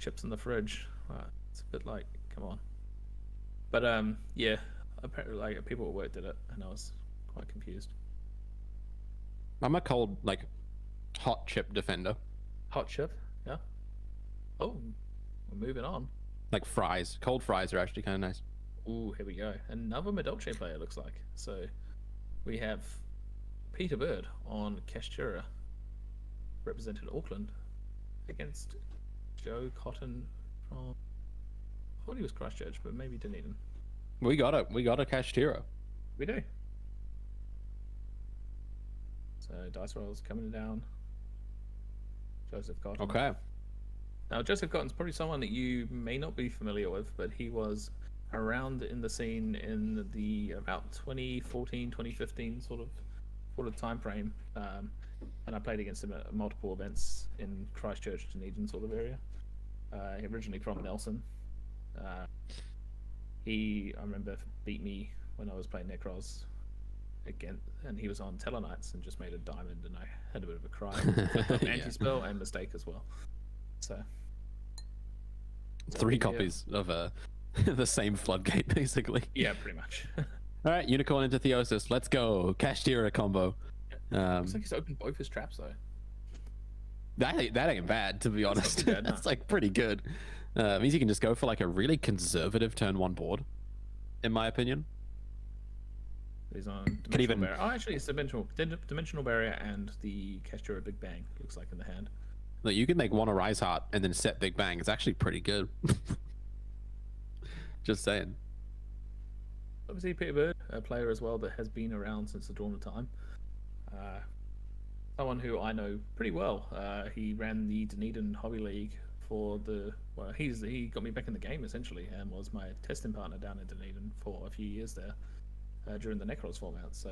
chips in the fridge. It's a bit like, come on. But yeah, apparently like people at work did it, and I was quite confused. I'm a cold, like, hot chip defender. Hot chip, yeah. Oh, we're moving on. Like fries. Cold fries are actually kind of nice. Ooh, here we go. Another Medolce player looks like. So we have Peter Bird on Kashtira, represented Auckland, against Joe Cotton from. I thought he was Christchurch, but maybe Dunedin. We got a Kashtira. We do. So dice rolls coming down. Joseph Cotton. Okay. Now Joseph Cotton's probably someone that you may not be familiar with, but he was around in the scene in the about 2014, 2015 sort of time frame. And I played against him at multiple events in Christchurch, Dunedin sort of area. Originally from Nelson. I remember beat me when I was playing Necros again, and he was on Telenites and just made a diamond, and I had a bit of a cry. Anti-spell and mistake as well. So 3 copies of the same floodgate, basically. Yeah, pretty much. All right, Unicorn into Theosis. Let's go. Kashtira combo. Looks like he's opened both his traps though. That ain't bad, to be honest. Bad, That's like pretty good. Means you can just go for like a really conservative turn 1 board, in my opinion. He's on dimensional barrier. Oh, actually, it's dimensional barrier and the Kashtira Big Bang looks like in the hand. Like you can make 1 Arise Heart and then set Big Bang. It's actually pretty good. Just saying. Obviously, Peter Bird, a player as well that has been around since the dawn of time. Someone who I know pretty well. He ran the Dunedin Hobby League for he got me back in the game essentially, and was my testing partner down in Dunedin for a few years there during the Necros format. So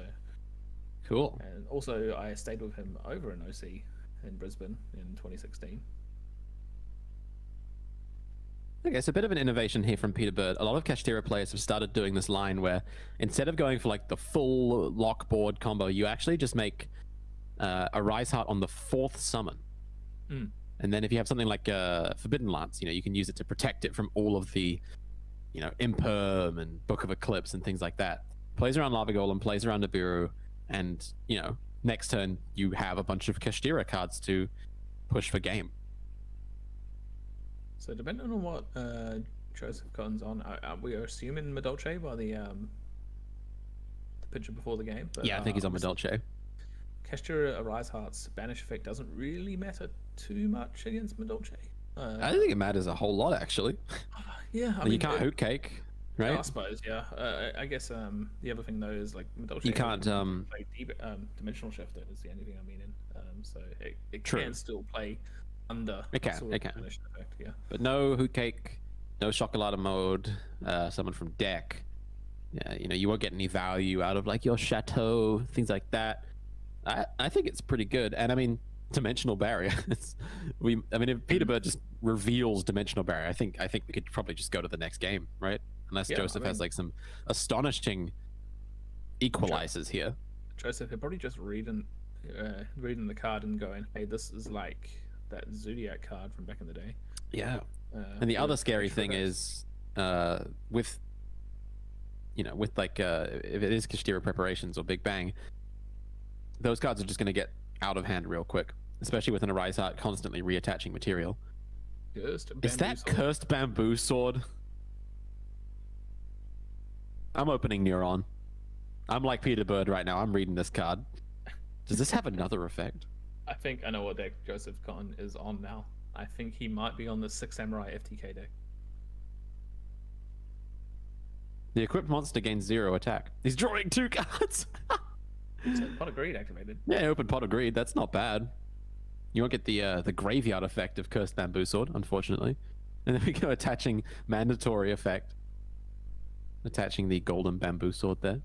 cool. And also, I stayed with him over in OC in Brisbane in 2016. Okay, it's a bit of an innovation here from Peter Bird. A lot of Kashtira players have started doing this line where instead of going for like the full lock board combo, you actually just make a Rise Heart on the 4th summon. And then if you have something like Forbidden Lance, you can use it to protect it from all of the, Imperm and Book of Eclipse and things like that. Plays around Lava Golem, plays around Nibiru, and, next turn you have a bunch of Kashtira cards to push for game. So depending on what Joseph Cotton's on, we are assuming Medolce by the picture before the game. But, yeah, I think he's on Medolce. Kashtira Arise Heart's banish effect doesn't really matter too much against Medolce. I don't think it matters a whole lot, actually. Yeah, I mean, you can't hoot cake, right? I suppose, yeah. I guess the other thing though is like Medolce. You can't play dimensional shifter is the only thing I mean in. So it can still play under. It can. Banish effect, yeah. But no hoot cake, no chocolate mode. Someone from deck. Yeah, you won't get any value out of like your chateau, things like that. I think it's pretty good, and I mean dimensional barrier. If Peter Bird just reveals dimensional barrier, I think we could probably just go to the next game, right? Unless Joseph has like some astonishing equalizers here. Joseph, he'll probably just reading the card and going, "Hey, this is like that Zodiac card from back in the day." Yeah. And the other scary thing is, with like if it is Kashtira Preparations or Big Bang, those cards are just going to get out of hand real quick, especially with an Arise Heart constantly reattaching material. Is that Cursed Bamboo Sword? I'm opening Neuron. I'm like Peter Bird right now. I'm reading this card. Does this have another effect? I think I know what deck Joseph Cotton is on now. I think he might be on the 6 Samurai FTK deck. The equipped monster gains 0 attack. He's drawing 2 cards. So Pot of Greed activated. Yeah, open Pot of Greed. That's not bad. You won't get the graveyard effect of Cursed Bamboo Sword, unfortunately. And then we go attaching mandatory effect. Attaching the golden bamboo sword there.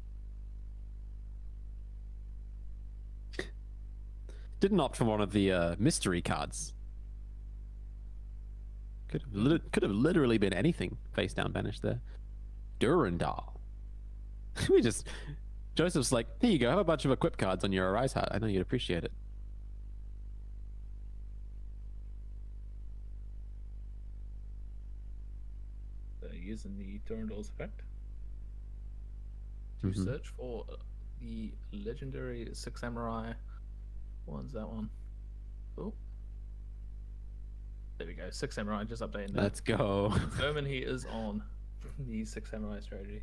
Didn't opt for one of the mystery cards. Could have literally been anything face down banished there. Durandal. Joseph's like, here you go, have a bunch of equip cards on your Arise Heart. I know you'd appreciate it. using the Durandal's effect to search for the legendary Six Samurai. One's that one. Oh, there we go. Six Samurai, just updating that. Let's go. Confirming he is on the Six Samurai strategy.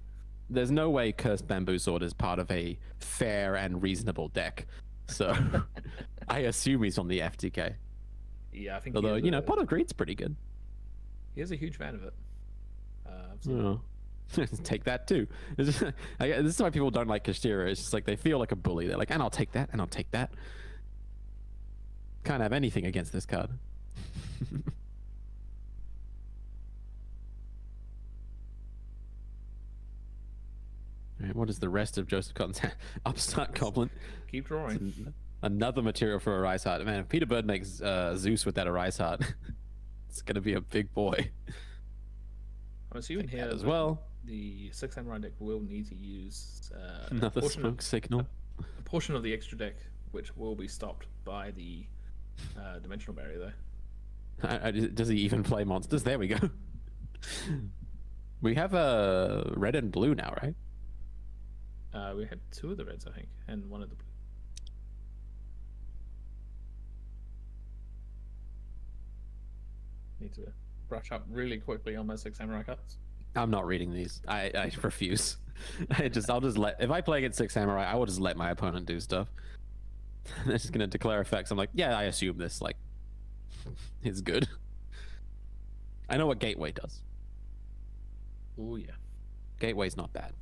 There's no way Cursed Bamboo Sword is part of a fair and reasonable deck, so I assume he's on the FTK. Yeah, I think. Although Pot of Greed's pretty good. He is a huge fan of it. Oh. Take that too. This is why people don't like Kashtira. It's just like they feel like a bully. They're like, and I'll take that, and I'll take that. Can't have anything against this card. Right, what is the rest of Joseph Cotton's Upstart Goblin? Keep drawing. Another material for Arise Heart. Man, if Peter Bird makes Zeus with that Arise Heart, it's going to be a big boy. I'm assuming here as well. The Six Samurai deck will need to use another smoke signal. A portion of the extra deck, which will be stopped by the dimensional barrier, though. Does he even play monsters? There we go. We have a red and blue now, right? We had 2 of the reds, I think, and 1 of the blue. Need to brush up really quickly on my Six Samurai cards. I'm not reading these. I refuse. I'll just let, if I play against Six Samurai, I will just let my opponent do stuff. They're just gonna declare effects. I'm like, yeah, I assume this is good. I know what Gateway does. Oh yeah, Gateway's not bad.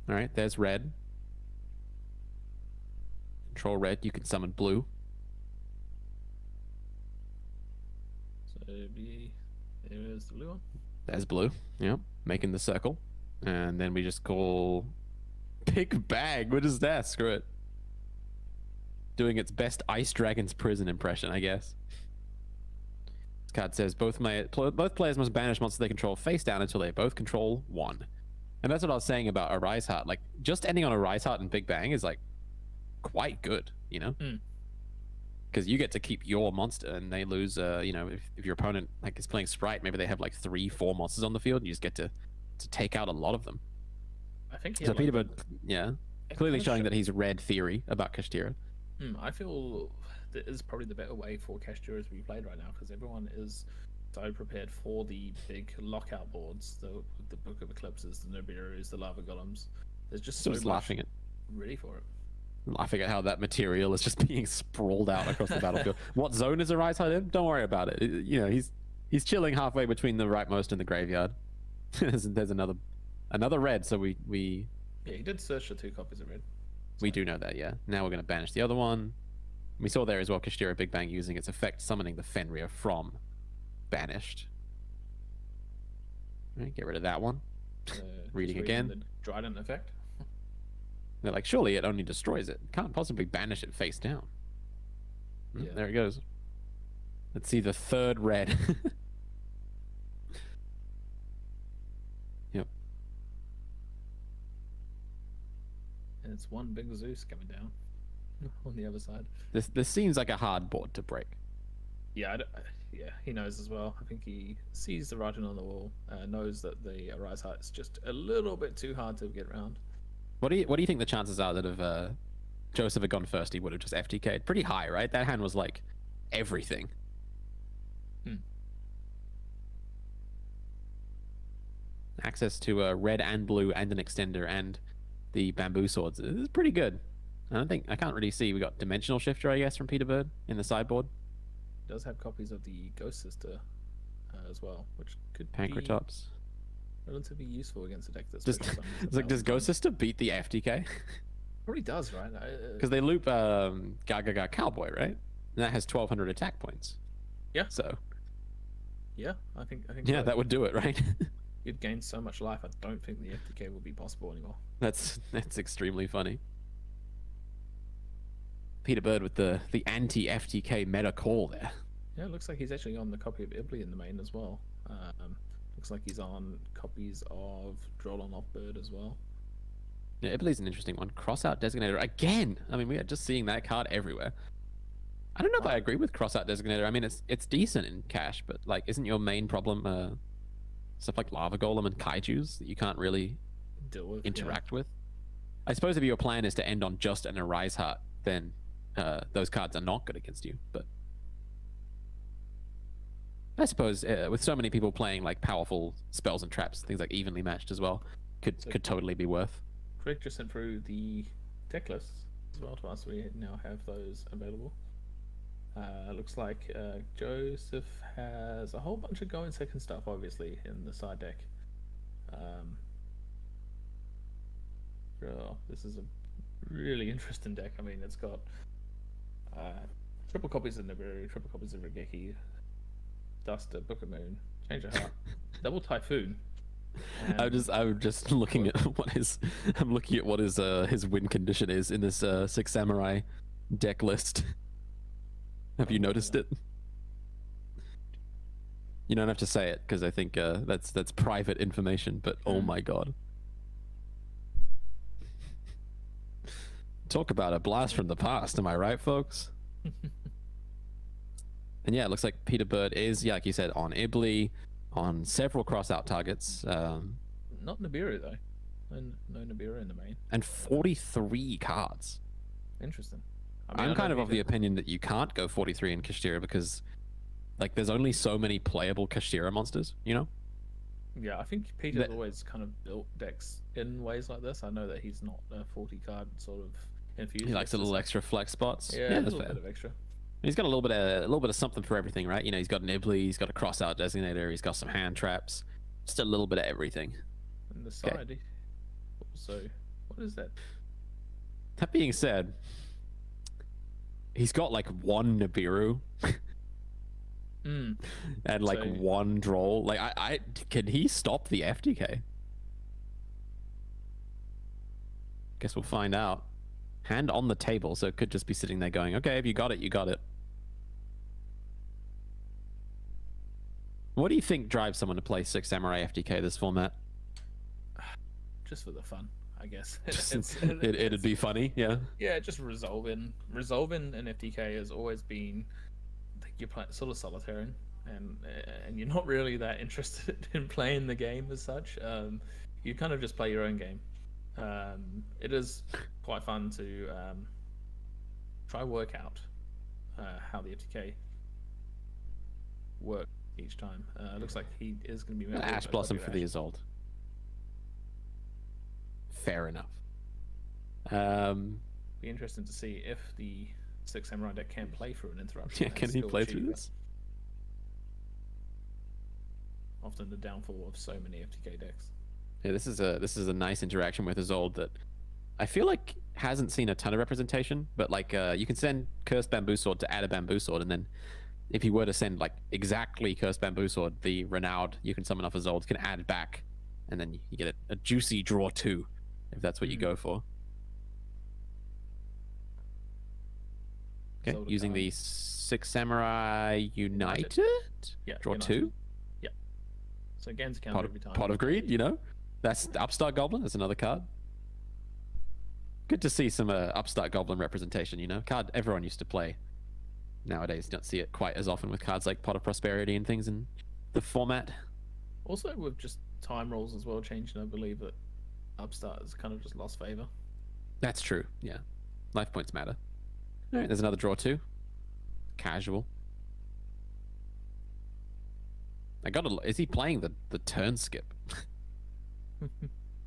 All right, there's red. Control red. You can summon blue. So there's the blue one. There's blue. Yep, making the circle, and then we just call Big Bag. What is that? Screw it. Doing its best Ice Dragon's Prison impression, I guess. This card says both players must banish monsters they control face down until they both control 1. And that's what I was saying about Arise Heart. Like, just ending on Arise Heart and Big Bang is like quite good, you know? Because you get to keep your monster, and they lose. If your opponent is playing Sprite, maybe they have like 3-4 monsters on the field, and you just get to take out a lot of them. I think so. Peter Bird, clearly showing that he's read theory about Kashtira. I feel that is probably the better way for Kashtira to be played right now, because everyone is so prepared for the big lockout boards, the Book of Eclipses, the Nibiru's, the Lava Golems. There's just so much laughing at ready for it. Laughing at how that material is just being sprawled out across the battlefield. What zone is Arise Heart in? Don't worry about it. He's chilling halfway between the rightmost and the graveyard. there's another red, so we yeah, he did search for 2 copies of red. We do know that, yeah. Now we're going to banish the other one. We saw there as well Kashtira Big Bang using its effect, summoning the Fenrir from banished. All right, get rid of that one. Reading again. The Trident effect. They're like, surely it only destroys it. Can't possibly banish it face down. Yeah. There it goes. Let's see the 3rd red. Yep. And it's one big Zeus coming down on the other side. This seems like a hard board to break. Yeah, he knows as well. I think he sees the writing on the wall, knows that the Arise Heart is just a little bit too hard to get around. What do you think the chances are that if Joseph had gone first, he would have just FTK'd? Pretty high, right? That hand was like everything. Access to a red and blue and an extender and the bamboo swords is pretty good. I can't really see. We got Dimensional Shifter, I guess, from Peter Bird in the sideboard. It does have copies of the Ghost Sister as well, which could Pancratops. be relatively useful against a deck that's does Ghost Sister beat the FTK? Probably does, right? Because they loop Gaga Cowboy, right? And that has 1,200 attack points. Yeah. So. Yeah, I think. Yeah, that would do it, right? You'd gain so much life. I don't think the FTK will be possible anymore. That's extremely funny. Peter Bird with the anti-FTK meta call there. Yeah, it looks like he's actually on the copy of Ibley in the main as well. Looks like he's on copies of Droll on Offbird as well. Yeah, Ibley's an interesting one. Crossout Designator again. I mean, we are just seeing that card everywhere. I don't know if I agree with cross-out designator. I mean, it's decent in cash, but like, isn't your main problem stuff like lava golem and kaijus that you can't really deal with, interact with? I suppose if your plan is to end on just an Arise Heart, then those cards are not good against you. But I suppose with so many people playing like powerful spells and traps, things like evenly matched as well, could totally be worth. Craig just sent through the deck lists as well to us. We now have those available. Looks like Joseph has a whole bunch of go in second stuff, obviously, in the side deck. This is a really interesting deck. I mean, it's got triple copies of Nibiru, triple copies of Regeki, Duster, Book of Moon, Change of Heart, double Typhoon. I'm just looking at what his his win condition is in this Six Samurai deck list. Have you noticed it? You don't have to say it because I think that's private information. But oh my god, talk about a blast from the past. Am I right, folks? And yeah, it looks like Peter Bird is, like you said, on Ibli, on several cross-out targets. Not Nibiru though. No Nibiru in the main. And 43 cards. Interesting. I mean, I'm kind of the opinion that you can't go 43 in Kashtira because, like, there's only so many playable Kashtira monsters, you know? Yeah, I think Peter's always kind of built decks in ways like this. I know that he's not a 40 card sort of infused. He likes a little extra flex spots. Yeah, that's a little fair. bit of extra. He's got a little bit of something for everything, right? You know, he's got an Ibli, he's got a cross-out designator, he's got some hand traps, just a little bit of everything. And the side, also, what is that? That being said, he's got like one Nibiru and like one droll. Like, I can he stop the FTK? Guess we'll find out. Hand on the table, so it could just be sitting there going, okay, if you got it, you got it. What do you think drives someone to play Six Samurai FTK this format? Just for the fun, I guess. It'd be funny, yeah. Yeah, just resolving an FTK has always been like you're playing sort of solitary, and you're not really that interested in playing the game as such. You kind of just play your own game. It is quite fun to try work out how the FTK work each time. Looks like he is going to be Ash Blossom for the Isolde. Fair enough. Be interesting to see if the Six Samurai deck can play through an interruption. Yeah, can he play through this? Often the downfall of so many FTK decks. Yeah, this is a nice interaction with Isolde that I feel like hasn't seen a ton of representation, but like you can send Cursed Bamboo Sword to add a Bamboo Sword, and then if you were to send like exactly Cursed Bamboo Sword, the Renowned you can summon off Isolde can add back, and then you get a juicy draw 2 if that's what you go for. Okay, Isolde using card. the Six Samurai United? Yeah, Draw United. 2? Yeah. So gains a counter every time. Pot of Greed, you know? That's Upstart Goblin. That's another card. Good to see some Upstart Goblin representation, you know? Card everyone used to play. Nowadays, you don't see it quite as often with cards like Pot of Prosperity and things in the format. Also, with just time rolls as well changing, I believe that Upstart has kind of just lost favor. That's true, yeah. Life points matter. All right, there's another draw 2. Casual. Is he playing the turn skip?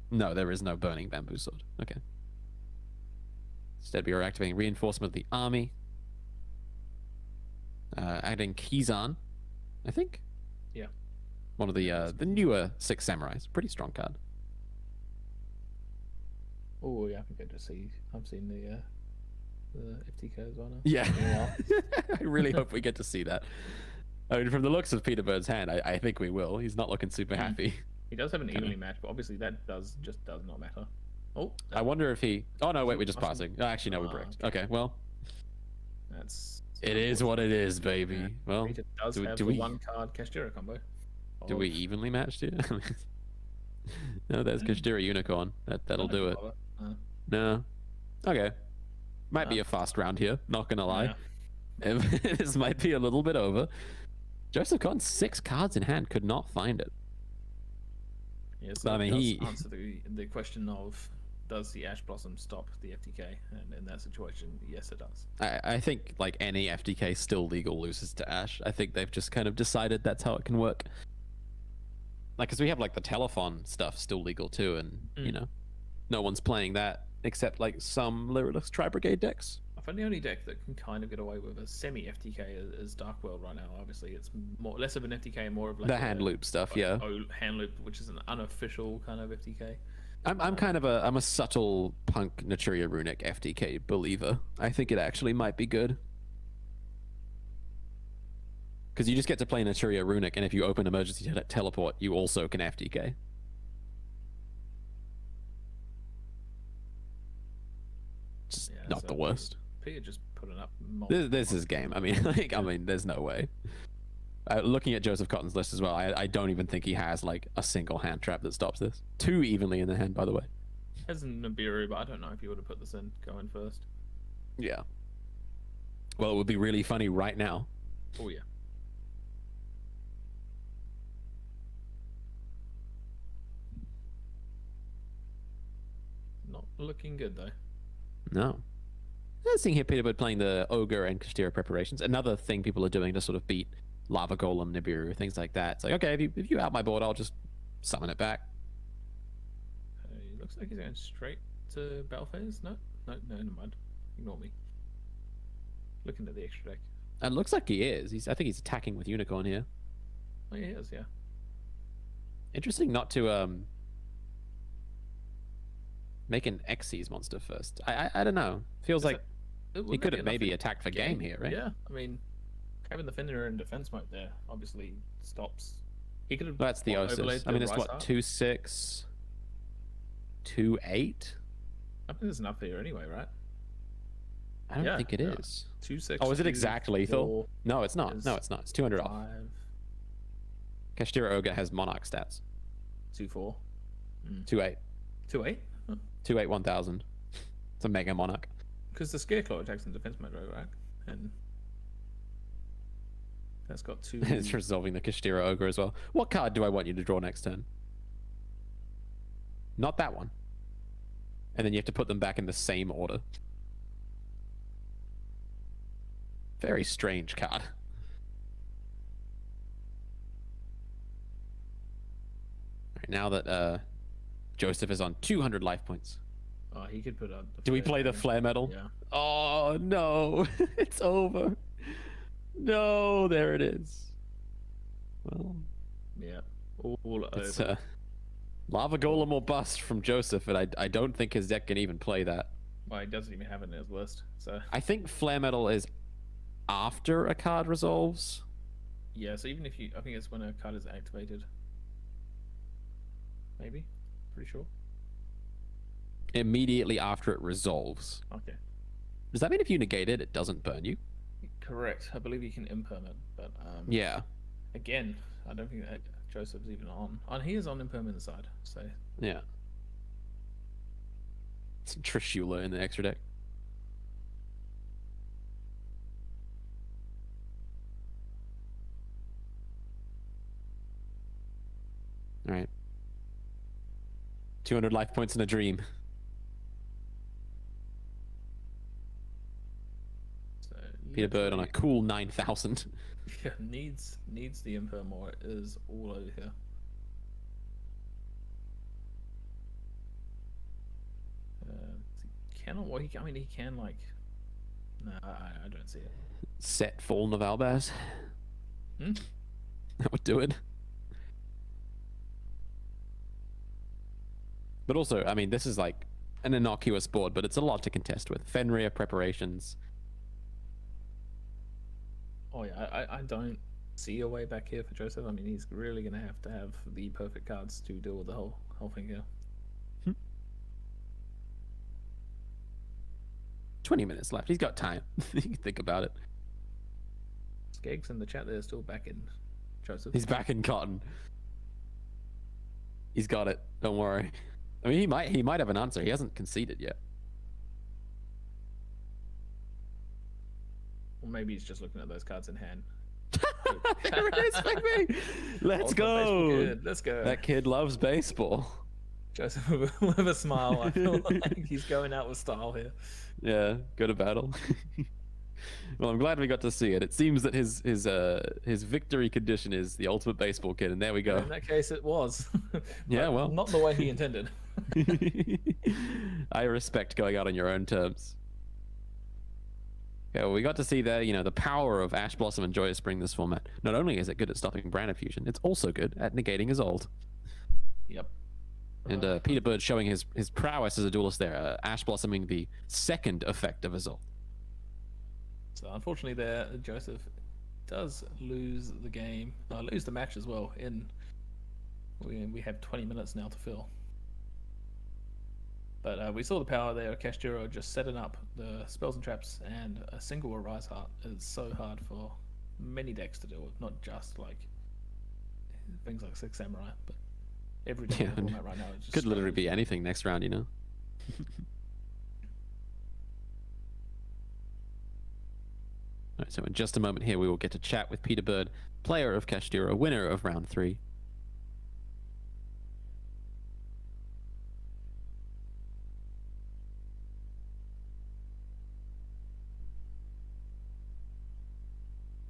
No, there is no Burning Bamboo Sword. Okay. Instead, we are activating Reinforcement of the Army. Adding Kizan, I think. Yeah. One of the newer Six Samurais. Pretty strong card. Oh yeah, I think I've seen the FTK as well now. Yeah. I really hope we get to see that. I mean, from the looks of Peter Bird's hand, I think we will. He's not looking super happy. He does have an evenly match, but obviously that does not matter. Oh, I wonder if he. Oh no, wait, we're just passing. Oh, actually, no, we bricked. Okay, well, it is what it is, baby. Yeah. Well, Peter does have the one card Kashtira combo. Do we evenly match here? No, there's Kashtira Unicorn. That'll do it. No. Okay. Might be a fast round here. Not gonna lie. This might be a little bit over. Joseph Cotton, 6 cards in hand, could not find it. Yeah, so But, I mean, does he answer the question of does the Ash Blossom stop the FTK? And in that situation, yes, it does. I think like any FTK still legal loses to Ash. I think they've just kind of decided that's how it can work. Like, because we have like the telephone stuff still legal too, and you know, no one's playing that except like some Lyrillix Tri-Brigade decks. I find the only deck that can kind of get away with a semi FTK is Dark World right now. Obviously, it's less of an FTK and more of like the hand loop stuff, yeah. Oh, hand loop, which is an unofficial kind of FTK. I'm kind of a subtle punk Naturia Runic FTK believer. I think it actually might be good. Because you just get to play Naturia Runic, and if you open Emergency Teleport, you also can FTK. Just not the worst. Peter just putting up. This is game. I mean, like, there's no way. Looking at Joseph Cotton's list as well, I don't even think he has like a single hand trap that stops this. 2 evenly in the hand, by the way. Has a Nibiru, but I don't know if you would have put this in going first. Yeah. Well, it would be really funny right now. Oh yeah. Not looking good though. No. I'm seeing here Peterbird playing the Ogre and Kashtira preparations. Another thing people are doing to sort of beat Lava Golem, Nibiru, things like that. It's like, okay, if you out my board, I'll just summon it back. Looks like he's going straight to battle phase. No, never mind. Ignore me. Looking at the extra deck. It looks like he is. I think he's attacking with Unicorn here. Oh, he is, yeah. Interesting not to make an Xyz monster first. I don't know. Feels like he could have maybe attacked for game here, right? Yeah, I mean, having the Fender in defense mode there obviously stops. He could have. That's the Osis. I mean, it's what, 2/6, 2/8. I think there's enough here anyway, right? I don't think it is. 2/6. Oh, is it exact lethal? No, it's not. No, it's not. It's 200 off. Kashtira Ogre has Monarch stats. 2/4. 2/8. 2/8. 2/8 1000. It's a Mega Monarch. Because the Scarecrow attacks in defense mode, right? And that's got 2. It's resolving the Kashtira Ogre as well. What card do I want you to draw next turn? Not that one. And then you have to put them back in the same order. Very strange card. Alright, now that Joseph is on 200 life points. Oh, he could put up. Do we play the Flare Metal? Yeah. Oh, no. It's over. No, there it is. Well. Yeah. All it's over. Lava Golem or bust from Joseph, and I don't think his deck can even play that. Well, he doesn't even have it in his list, so. I think Flare Metal is after a card resolves. Yeah, so even if you, I think it's when a card is activated. Maybe. Pretty sure. Immediately after it resolves. Okay. Does that mean if you negate it, it doesn't burn you? Correct. I believe you can imperm it, but yeah. Again, I don't think that Joseph's even on. And he is on impermanent side, so. Yeah. It's Trishula in the extra deck. All right. 200 life points in a dream. So Peter Bird on a cool 9,000. Yeah, needs the imperm more. It is all over here. Cannot. Well, I mean, he can like. No, I don't see it. Set Fallen of Albaz. That would do it. But also, I mean, this is like an innocuous board, but it's a lot to contest with. Fenrir preparations. Oh yeah, I don't see a way back here for Joseph. I mean, he's really gonna have to have the perfect cards to deal with the whole thing here. 20 minutes left. He's got time. You can think about it. Skeggs in the chat there still back in Joseph. He's back in Cotton. He's got it. Don't worry. I mean, he might have an answer. He hasn't conceded yet. Or maybe he's just looking at those cards in hand. There it is, baby. Let's go. Kid. Let's go. That kid loves baseball. Joseph with a smile. I feel like he's going out with style here. Yeah, go to battle. Well, I'm glad we got to see it. It seems that his victory condition is the ultimate baseball kid, and there we go. In that case, it was. Yeah, well, not the way he intended. I respect going out on your own terms. Okay, well, we got to see there, the power of Ash Blossom and Joyous Spring this format. Not only is it good at stopping brand fusion, it's also good at negating his ult. Yep. And Peter Bird showing his prowess as a duelist there, Ash Blossoming the second effect of his ult. So unfortunately there, Joseph does lose the game, lose the match as well. We have 20 minutes now to fill. But we saw the power there. Kashtira just setting up the spells and traps, and a single Arise Heart is so hard for many decks to deal with, not just like things like Six Samurai, but every deck in the format right now is just could literally be anything next round, Alright, so in just a moment here, we will get to chat with Peter Bird, player of Kashtira, winner of round 3.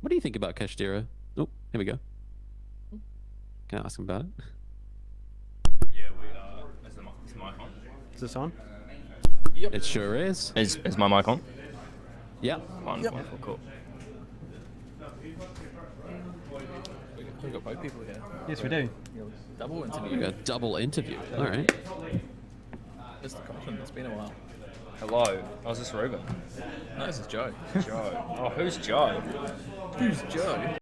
What do you think about Kashtira? Oh, here we go. Can I ask him about it? Yeah, is the mic on? Is this on? Yep. It sure is. Is my mic on? Yeah. Wonderful, cool. We've got both people here. Yes, we do. Double interview. We got a double interview. All right. Mr. Cotton, it's been a while. Hello. Oh, is this Ruben? No, this is Joe. Joe. Oh, who's Joe? Who's Joe?